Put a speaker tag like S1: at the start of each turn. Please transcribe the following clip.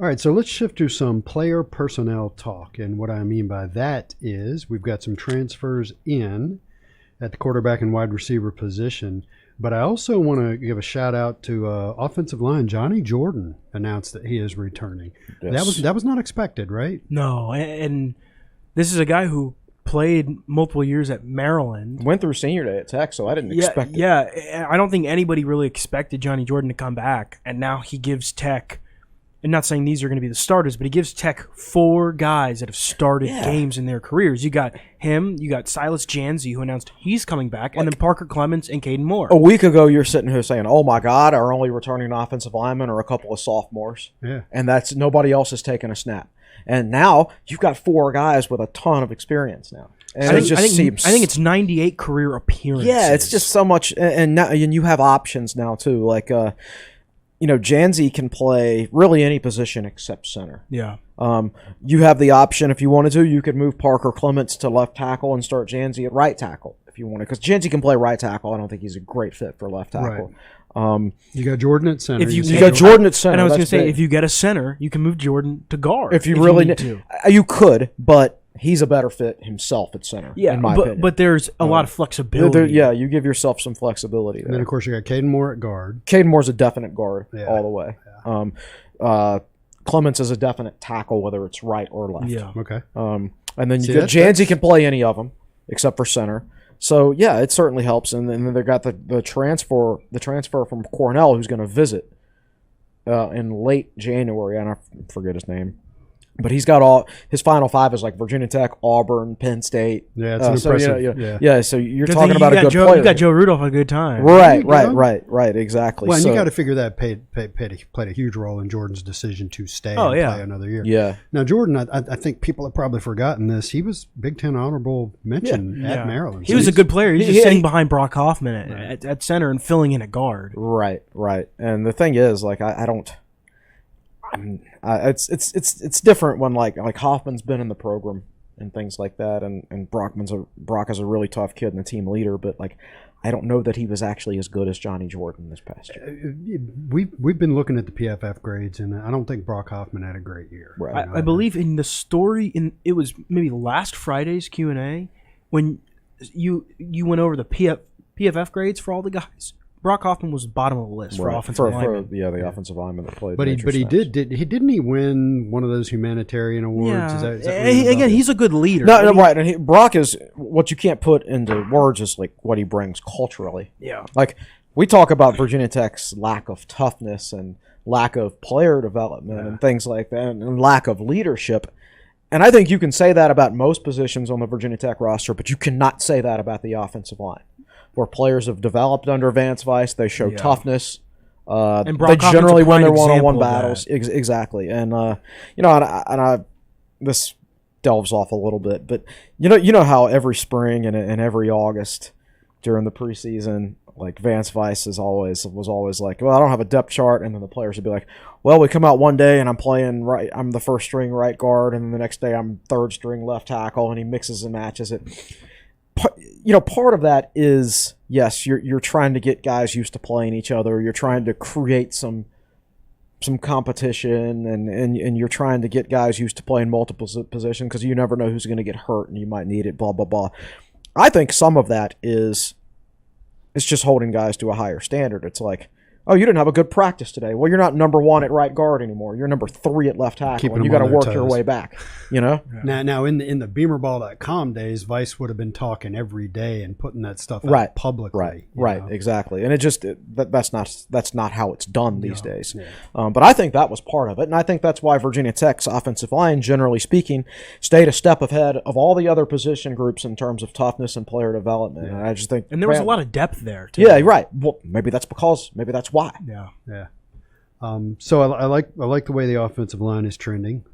S1: All right, so let's shift to some player personnel talk. And what I mean by that is we've got some transfers in at the quarterback and wide receiver position. But I also want to give a shout out to offensive line. Johnny Jordan announced that he is returning.
S2: Yes.
S1: That was not expected, right?
S3: No, and this is a guy who played multiple years at Maryland.
S2: Went through senior day at Tech, so I didn't expect it.
S3: Yeah, I don't think anybody really expected Johnny Jordan to come back, and now he gives Tech, and not saying these are going to be the starters, but he gives Tech 4 guys that have started games in their careers. You got him, you got Silas Janzi, who announced he's coming back, and then Parker Clements and Caden Moore.
S2: A week ago, you're sitting here saying, oh my God, our only returning offensive linemen are a couple of sophomores.
S1: Yeah.
S2: And that's nobody else has taken a snap. And now you've got 4 guys with a ton of experience now. And
S3: I think it's 98 career appearances.
S2: Yeah, it's just so much. And you have options now, too. Like, Janzi can play really any position except center.
S3: Yeah.
S2: You have the option, if you wanted to, you could move Parker Clements to left tackle and start Janzi at right tackle if you wanted. Because Janzi can play right tackle. I don't think he's a great fit for left tackle.
S1: Right. You got Jordan at center.
S2: You got Jordan at center.
S3: And I was going to say, if you get a center, you can move Jordan to guard.
S2: If you really need to. You could, but he's a better fit himself at center, in my opinion.
S3: But there's a lot of flexibility.
S2: You give yourself some flexibility there.
S1: And then, of course, you got Caden Moore at guard.
S2: Caden Moore's a definite guard all the way.
S1: Yeah.
S2: Clements is a definite tackle, whether it's right or left.
S3: Yeah.
S1: Okay.
S2: And then you got Janzi can play any of them except for center. So yeah, it certainly helps. And then they got the transfer from Cornell, who's going to visit in late January. I forget his name. But he's got all his Final 5 is like Virginia Tech, Auburn, Penn State.
S1: Yeah, it's an impressive.
S2: So you're talking about a good player.
S3: You got Joe Rudolph a good time.
S2: Right, exactly.
S1: Well, and you got to figure that played a huge role in Jordan's decision to stay and play another year.
S2: Yeah.
S1: Now, Jordan, I think people have probably forgotten this. He was Big Ten honorable mention at Maryland.
S3: He was a good player. He's just sitting behind Brock Hoffman at center and filling in at guard.
S2: Right. And the thing is, like, it's different when like Hoffman's been in the program and things like that, and Brock is a really tough kid and a team leader, but like I don't know that he was actually as good as Johnny Jordan this past year.
S1: We've been looking at the PFF grades, and I don't think Brock Hoffman had a great year.
S2: Right.
S3: I believe in the story it was maybe last Friday's Q&A when you went over the PFF grades for all the guys. Brock Hoffman was bottom of the list for offensive linemen.
S2: The offensive lineman that played.
S1: But didn't he win one of those humanitarian awards?
S3: Yeah.
S1: Is that
S3: he's a good leader.
S2: No, right. And Brock is what you can't put into words is like what he brings culturally.
S3: Yeah.
S2: Like we talk about Virginia Tech's lack of toughness and lack of player development and things like that, and lack of leadership. And I think you can say that about most positions on the Virginia Tech roster, but you cannot say that about the offensive line. Where players have developed under Vance Weiss, they show toughness.
S3: And
S2: they generally win their one-on-one battles. Exactly, and this delves off a little bit, but you know how every spring and every August during the preseason, like Vance Weiss was always like, well, I don't have a depth chart, and then the players would be like, well, we come out one day and I'm playing right, I'm the first string right guard, and then the next day I'm third string left tackle, and he mixes and matches it. Part of that is, yes, you're trying to get guys used to playing each other. You're trying to create some competition, and you're trying to get guys used to playing multiple positions because you never know who's going to get hurt and you might need it, blah, blah, blah. I think some of that is it's just holding guys to a higher standard. It's like, oh, you didn't have a good practice today. Well, you're not number 1 at right guard anymore. You're number 3 at left tackle, and you got to work your way back.
S1: Yeah. Now in the BeamerBall.com days, Vice would have been talking every day and putting that stuff out publicly.
S2: Right, exactly. And that's not how it's done these days. Yeah. But I think that was part of it, and I think that's why Virginia Tech's offensive line, generally speaking, stayed a step ahead of all the other position groups in terms of toughness and player development. Yeah. And I just think,
S3: and there was a lot of depth there too.
S2: Yeah, right. Well, maybe that's why.
S3: Yeah.
S1: So I like the way the offensive line is trending.